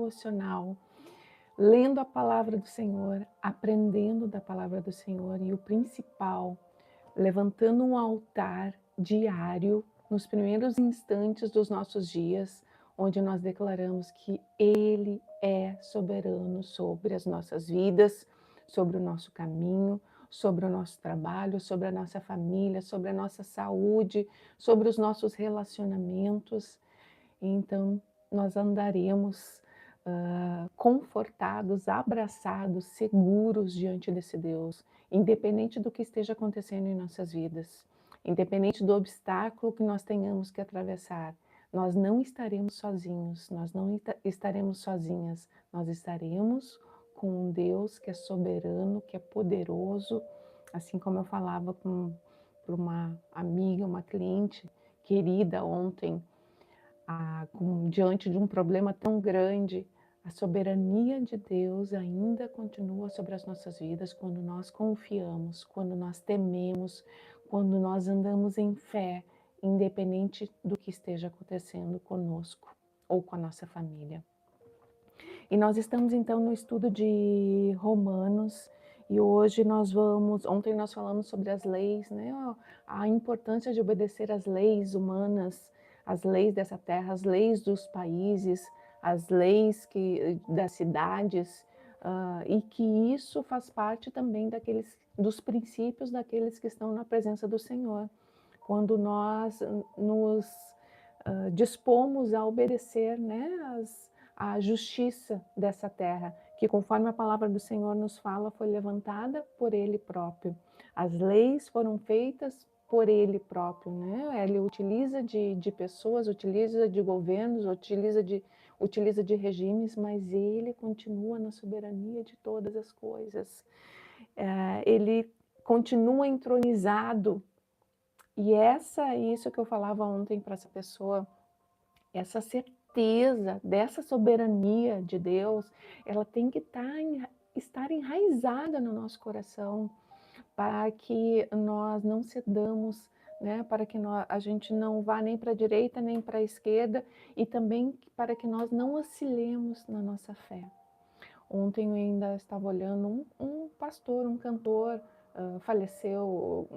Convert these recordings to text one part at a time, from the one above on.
devocional, lendo a palavra do Senhor, aprendendo da palavra do Senhor e o principal, levantando um altar diário nos primeiros instantes dos nossos dias, onde nós declaramos que Ele é soberano sobre as nossas vidas, sobre o nosso caminho, sobre o nosso trabalho, sobre a nossa família, sobre a nossa saúde, sobre os nossos relacionamentos. Então, nós andaremos confortados, abraçados, seguros diante desse Deus, independente do que esteja acontecendo em nossas vidas, independente do obstáculo que nós tenhamos que atravessar. Nós não estaremos sozinhos, nós não estaremos sozinhas, nós estaremos com um Deus que é soberano, que é poderoso, assim como eu falava para uma amiga, uma cliente querida ontem, diante de um problema tão grande, a soberania de Deus ainda continua sobre as nossas vidas quando nós confiamos, quando nós tememos, quando nós andamos em fé, independente do que esteja acontecendo conosco ou com a nossa família. E nós estamos então no estudo de Romanos e hoje ontem nós falamos sobre as leis, né? A importância de obedecer às leis humanas, as leis dessa terra, as leis dos países, as leis das cidades, e que isso faz parte também dos princípios daqueles que estão na presença do Senhor. Quando nós nos dispomos a obedecer, né, a justiça dessa terra, que conforme a palavra do Senhor nos fala, foi levantada por Ele próprio. As leis foram feitas por Ele próprio, né? Ele utiliza de pessoas, utiliza de governos, utiliza de regimes, mas Ele continua na soberania de todas as coisas. Ele continua entronizado. E isso que eu falava ontem para essa pessoa, essa certeza dessa soberania de Deus, ela tem que estar enraizada no nosso coração, para que nós não cedamos, né? Para que a gente não vá nem para a direita nem para a esquerda, e também para que nós não oscilemos na nossa fé. Ontem eu ainda estava olhando um pastor, um cantor, faleceu,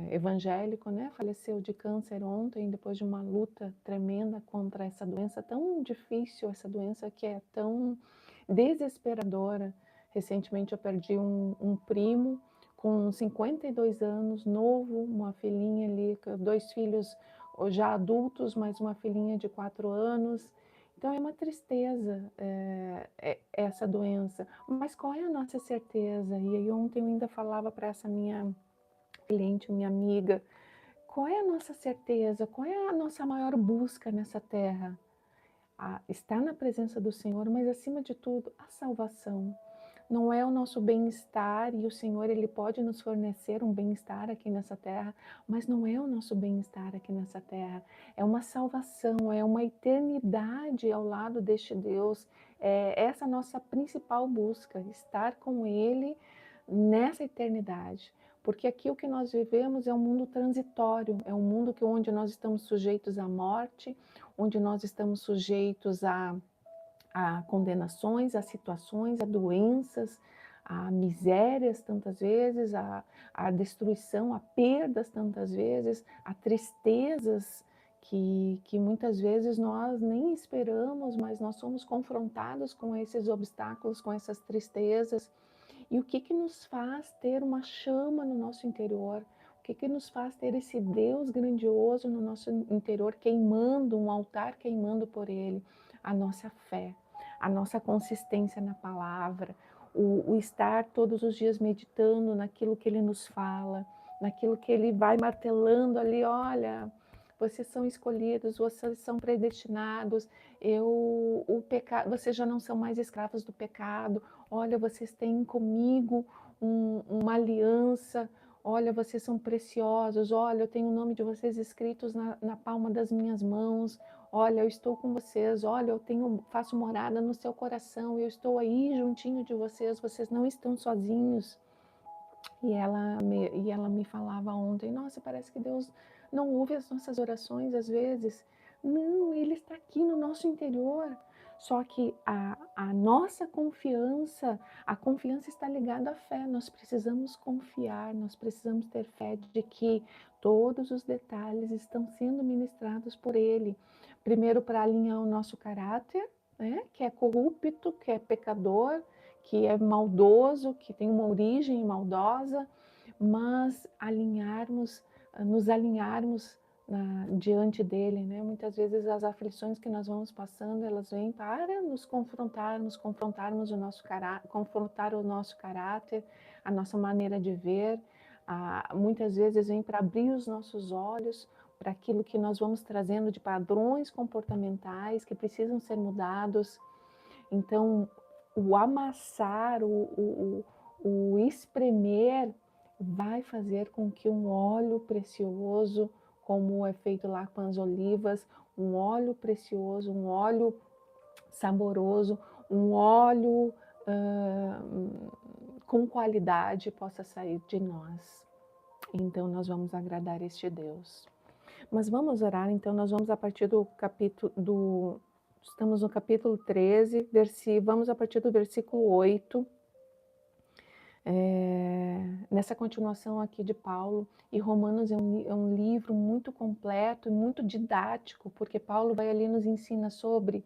evangélico, né? Faleceu de câncer ontem, depois de uma luta tremenda contra essa doença tão difícil, essa doença que é tão desesperadora. Recentemente eu perdi um primo com 52 anos, novo, uma filhinha ali, 2 filhos já adultos, mais uma filhinha de 4 anos. Então é uma tristeza essa doença, mas qual é a nossa certeza? E aí ontem eu ainda falava para essa minha cliente, minha amiga, qual é a nossa certeza? Qual é a nossa maior busca nessa terra? Estar na presença do Senhor, mas acima de tudo, a salvação. Não é o nosso bem-estar, e o Senhor Ele pode nos fornecer um bem-estar aqui nessa terra, mas não é o nosso bem-estar aqui nessa terra. É uma salvação, é uma eternidade ao lado deste Deus. É essa a nossa principal busca, estar com Ele nessa eternidade. Porque aqui o que nós vivemos é um mundo transitório, é um mundo onde nós estamos sujeitos à morte, onde nós estamos sujeitos a condenações, a situações, a doenças, a misérias tantas vezes, a destruição, a perdas tantas vezes, a tristezas que muitas vezes nós nem esperamos, mas nós somos confrontados com esses obstáculos, com essas tristezas. E o que nos faz ter uma chama no nosso interior? O que nos faz ter esse Deus grandioso no nosso interior, queimando, um altar queimando por Ele? A nossa fé, a nossa consistência na palavra, o estar todos os dias meditando naquilo que Ele nos fala, naquilo que Ele vai martelando ali, olha, vocês são escolhidos, vocês são predestinados, vocês já não são mais escravos do pecado, olha, vocês têm comigo uma aliança, olha, vocês são preciosos, olha, eu tenho o nome de vocês escritos na palma das minhas mãos, olha, eu estou com vocês, olha, faço morada no seu coração, eu estou aí juntinho de vocês, vocês não estão sozinhos. E ela me falava ontem, nossa, parece que Deus não ouve as nossas orações às vezes. Não, Ele está aqui no nosso interior. Só que a nossa confiança, a confiança está ligada à fé. Nós precisamos confiar, nós precisamos ter fé de que todos os detalhes estão sendo ministrados por Ele. Primeiro, para alinhar o nosso caráter, né, que é corrupto, que é pecador, que é maldoso, que tem uma origem maldosa, mas nos alinharmos diante dele, né? Muitas vezes as aflições que nós vamos passando, elas vêm para nos confrontarmos o nosso caráter, confrontar o nosso caráter, a nossa maneira de ver. Muitas vezes vem para abrir os nossos olhos para aquilo que nós vamos trazendo de padrões comportamentais que precisam ser mudados. Então, o amassar, o espremer vai fazer com que um óleo precioso, como é feito lá com as olivas, um óleo precioso, um óleo saboroso, um óleo com qualidade possa sair de nós. Então nós vamos agradar este Deus. Mas vamos orar, então nós vamos a partir do capítulo estamos no capítulo 13, vamos a partir do versículo 8. Nessa continuação aqui de Paulo, e Romanos é um livro muito completo e muito didático, porque Paulo vai ali nos ensina sobre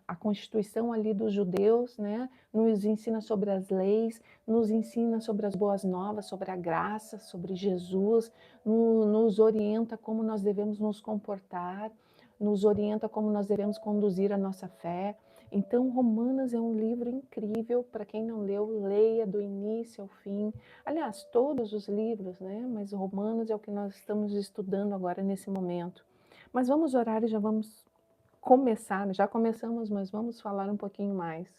a constituição ali dos judeus, né? Nos ensina sobre as leis, nos ensina sobre as boas novas, sobre a graça, sobre Jesus, nos orienta como nós devemos nos comportar, nos orienta como nós devemos conduzir a nossa fé. Então, Romanos é um livro incrível, para quem não leu, leia do início ao fim. Aliás, todos os livros, né? Mas Romanos é o que nós estamos estudando agora nesse momento. Mas vamos orar e já vamos começar, já começamos, mas vamos falar um pouquinho mais.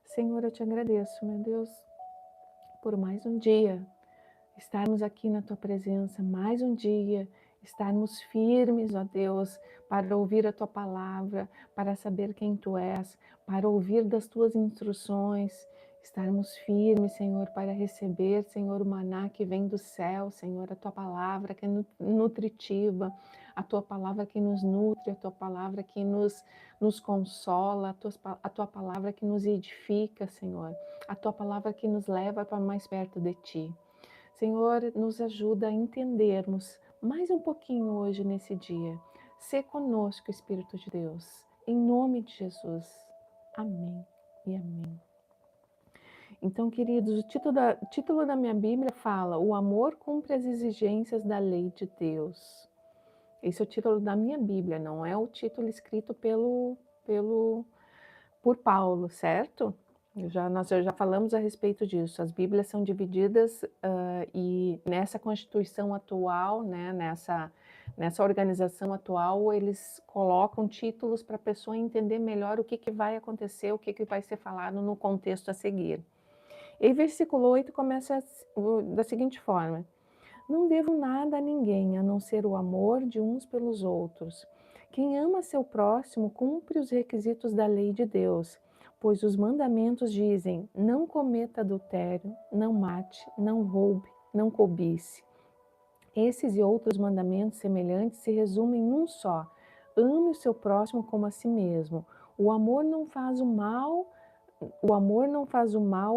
Senhor, eu te agradeço, meu Deus, por mais um dia, estarmos aqui na tua presença, mais um dia, estarmos firmes, ó Deus, para ouvir a tua palavra, para saber quem tu és, para ouvir das tuas instruções, estarmos firmes, Senhor, para receber, Senhor, o maná que vem do céu, Senhor, a tua palavra que é nutritiva, a tua palavra que nos nutre, a tua palavra que nos consola, a tua palavra que nos edifica, Senhor, a tua palavra que nos leva para mais perto de ti. Senhor, nos ajuda a entendermos mais um pouquinho hoje nesse dia. Sê conosco, Espírito de Deus, em nome de Jesus. Amém e amém. Então, queridos, o título da minha Bíblia fala: O amor cumpre as exigências da lei de Deus. Esse é o título da minha Bíblia, não é o título escrito por Paulo, certo? Nós já falamos a respeito disso. As Bíblias são divididas e nessa constituição atual, né, nessa organização atual, eles colocam títulos para a pessoa entender melhor o que vai acontecer, o que vai ser falado no contexto a seguir. E versículo 8 começa da seguinte forma: Não devo nada a ninguém, a não ser o amor de uns pelos outros. Quem ama seu próximo cumpre os requisitos da lei de Deus, pois os mandamentos dizem: não cometa adultério, não mate, não roube, não cobice. Esses e outros mandamentos semelhantes se resumem num só: ame o seu próximo como a si mesmo. O amor não faz o mal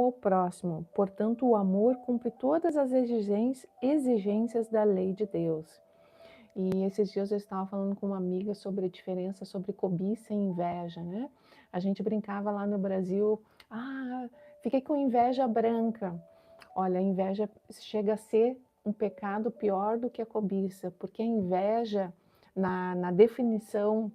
ao próximo, portanto, o amor cumpre todas as exigências da lei de Deus. E esses dias eu estava falando com uma amiga sobre a diferença sobre cobiça e inveja, né? A gente brincava lá no Brasil, fiquei com inveja branca. Olha, a inveja chega a ser um pecado pior do que a cobiça, porque a inveja, na definição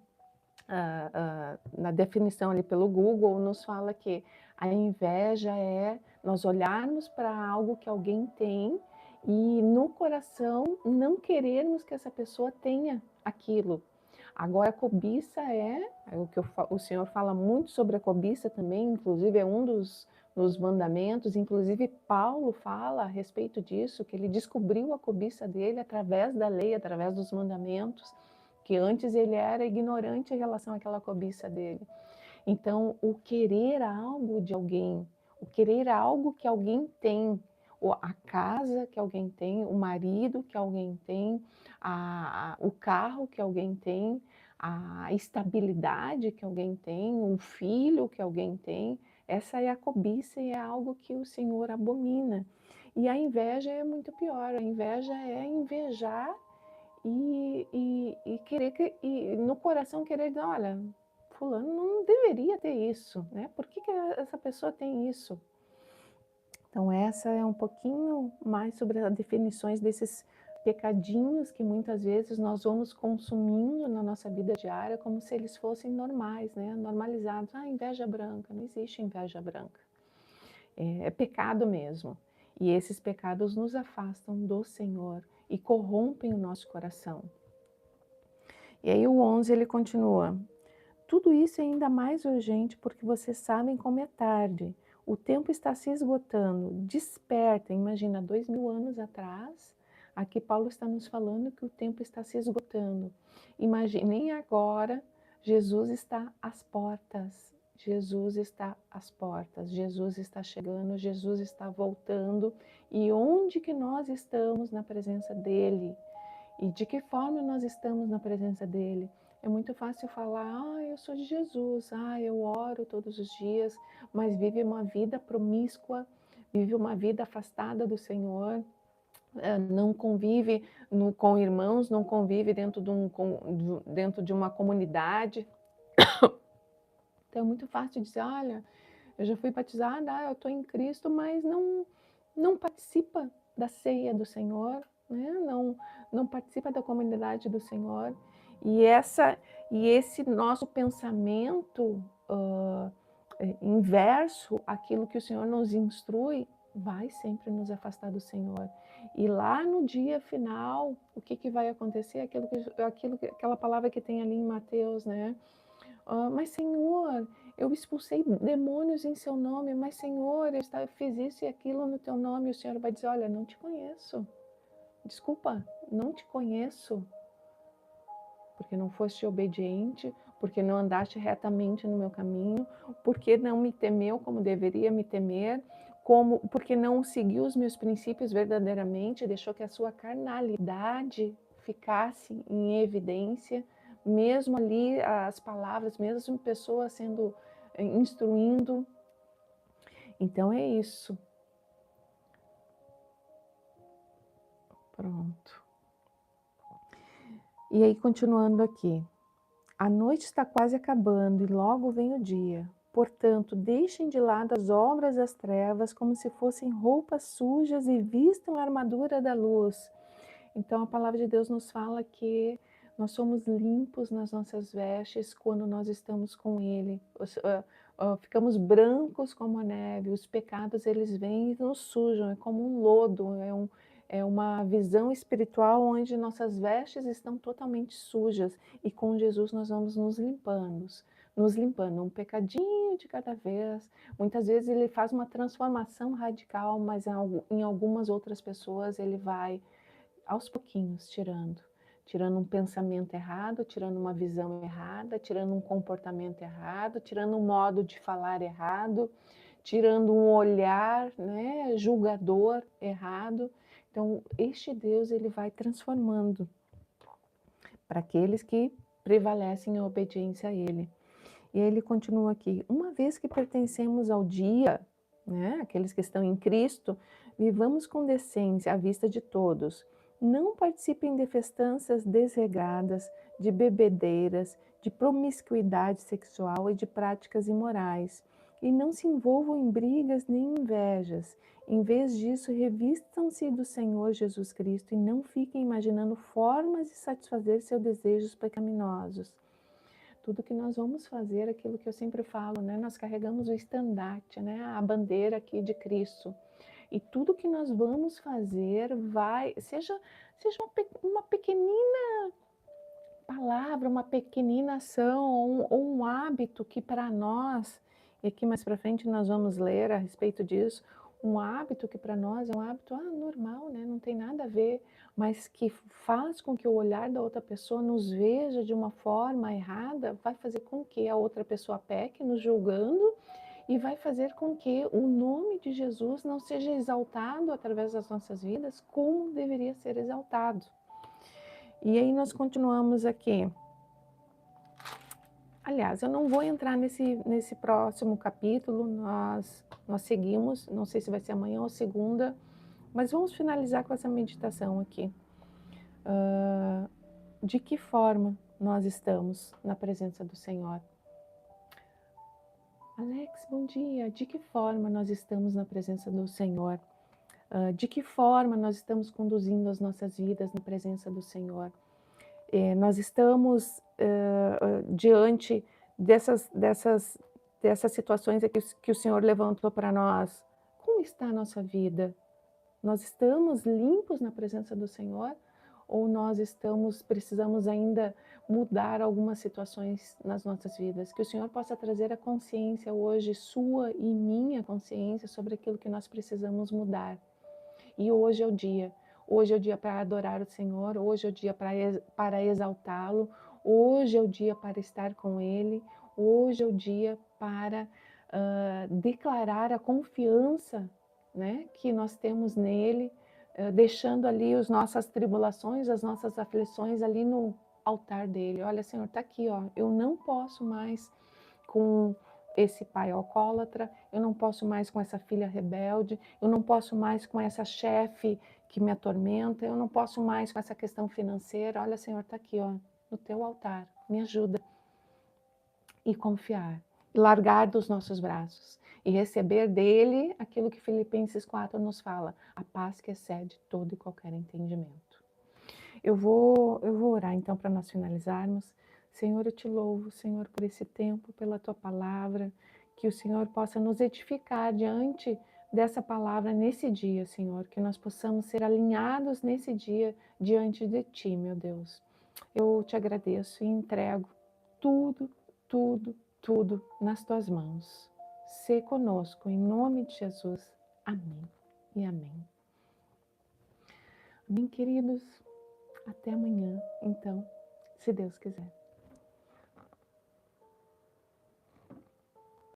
na definição ali pelo Google, nos fala que a inveja é nós olharmos para algo que alguém tem e no coração não querermos que essa pessoa tenha aquilo. Agora, a cobiça é o que o Senhor fala muito sobre a cobiça também, inclusive é um dos mandamentos, inclusive Paulo fala a respeito disso, que ele descobriu a cobiça dele através da lei, através dos mandamentos, que antes ele era ignorante em relação àquela cobiça dele. Então, o querer algo de alguém, o querer algo que alguém tem, a casa que alguém tem, o marido que alguém tem, o carro que alguém tem, a estabilidade que alguém tem, um filho que alguém tem. Essa é a cobiça e é algo que o Senhor abomina. E a inveja é muito pior. A inveja é invejar e querer e no coração querer dizer, olha, fulano não deveria ter isso, né? Por que essa pessoa tem isso? Então essa é um pouquinho mais sobre as definições desses pecadinhos que muitas vezes nós vamos consumindo na nossa vida diária como se eles fossem normais, né? Normalizados. Ah, inveja branca, não existe inveja branca. É pecado mesmo. E esses pecados nos afastam do Senhor e corrompem o nosso coração. E aí o 11 ele continua: tudo isso é ainda mais urgente porque vocês sabem como é tarde. O tempo está se esgotando. Desperta. Imagina, 2000 anos atrás, aqui Paulo está nos falando que o tempo está se esgotando. Imaginem agora, Jesus está às portas. Jesus está às portas. Jesus está chegando, Jesus está voltando. E onde que nós estamos na presença dele? E de que forma nós estamos na presença dele? É muito fácil falar, eu sou de Jesus, eu oro todos os dias, mas vive uma vida promíscua, vive uma vida afastada do Senhor, não convive com irmãos, não convive dentro de uma comunidade. Então é muito fácil dizer, olha, eu já fui batizada, eu estou em Cristo, mas não participa da ceia do Senhor, né? não participa da comunidade do Senhor. E esse nosso pensamento inverso àquilo que o Senhor nos instrui, vai sempre nos afastar do Senhor. E lá no dia final, o que vai acontecer? Aquela palavra que tem ali em Mateus, né? Mas Senhor, eu expulsei demônios em seu nome, mas Senhor, eu fiz isso e aquilo no teu nome. E o Senhor vai dizer, olha, não te conheço. Desculpa, não te conheço. Porque não foste obediente, porque não andaste retamente no meu caminho, porque não me temeu como deveria me temer, porque não seguiu os meus princípios verdadeiramente, deixou que a sua carnalidade ficasse em evidência, mesmo ali as palavras, mesmo pessoas sendo instruindo. Então é isso. Pronto. E aí, continuando aqui. A noite está quase acabando e logo vem o dia. Portanto, deixem de lado as obras das trevas como se fossem roupas sujas e vistam a armadura da luz. Então, a palavra de Deus nos fala que nós somos limpos nas nossas vestes quando nós estamos com Ele. Ficamos brancos como a neve. Os pecados, eles vêm e nos sujam. É como um lodo, é uma visão espiritual onde nossas vestes estão totalmente sujas e com Jesus nós vamos nos limpando um pecadinho de cada vez. Muitas vezes ele faz uma transformação radical, mas em algumas outras pessoas ele vai aos pouquinhos tirando um pensamento errado, tirando uma visão errada, tirando um comportamento errado, tirando um modo de falar errado, tirando um olhar, né, julgador errado. Então, este Deus, ele vai transformando para aqueles que prevalecem em obediência a Ele. E aí ele continua aqui, uma vez que pertencemos ao dia, né, aqueles que estão em Cristo, vivamos com decência à vista de todos. Não participem de festanças desregradas, de bebedeiras, de promiscuidade sexual e de práticas imorais. E não se envolvam em brigas nem invejas. Em vez disso, revistam-se do Senhor Jesus Cristo e não fiquem imaginando formas de satisfazer seus desejos pecaminosos. Tudo que nós vamos fazer, aquilo que eu sempre falo, né? Nós carregamos o estandarte, né? A bandeira aqui de Cristo. E tudo que nós vamos fazer seja uma pequenina palavra, uma pequenina ação ou um hábito que para nós, e aqui mais para frente nós vamos ler a respeito disso, um hábito que para nós é um hábito normal, né? Não tem nada a ver, mas que faz com que o olhar da outra pessoa nos veja de uma forma errada, vai fazer com que a outra pessoa peque nos julgando e vai fazer com que o nome de Jesus não seja exaltado através das nossas vidas como deveria ser exaltado. E aí nós continuamos aqui. Aliás, eu não vou entrar nesse próximo capítulo, nós seguimos, não sei se vai ser amanhã ou segunda, mas vamos finalizar com essa meditação aqui. De que forma nós estamos na presença do Senhor? Alex, bom dia. De que forma nós estamos na presença do Senhor? De que forma nós estamos conduzindo as nossas vidas na presença do Senhor? Nós estamos diante dessas situações que o Senhor levantou para nós. Como está a nossa vida? Nós estamos limpos na presença do Senhor? Ou nós precisamos ainda mudar algumas situações nas nossas vidas? Que o Senhor possa trazer a consciência hoje, sua e minha consciência, sobre aquilo que nós precisamos mudar. E hoje é o dia. Hoje é o dia para adorar o Senhor, hoje é o dia para exaltá-lo, hoje é o dia para estar com Ele, hoje é o dia para declarar a confiança, né, que nós temos nele, deixando ali as nossas tribulações, as nossas aflições ali no altar dele. Olha, Senhor, está aqui, ó, eu não posso mais com esse pai alcoólatra, eu não posso mais com essa filha rebelde, eu não posso mais com essa chefe que me atormenta, eu não posso mais com essa questão financeira. Olha, Senhor, está aqui, ó, no teu altar, me ajuda. E confiar, e largar dos nossos braços, e receber dele aquilo que Filipenses 4 nos fala, a paz que excede todo e qualquer entendimento. Eu vou orar então para nós finalizarmos. Senhor, eu te louvo, Senhor, por esse tempo, pela tua palavra, que o Senhor possa nos edificar diante dessa palavra nesse dia, Senhor, que nós possamos ser alinhados nesse dia diante de ti, meu Deus. Eu te agradeço e entrego tudo, tudo, tudo nas tuas mãos. Sê conosco, em nome de Jesus. Amém e amém. Amém, queridos. Até amanhã, então, se Deus quiser.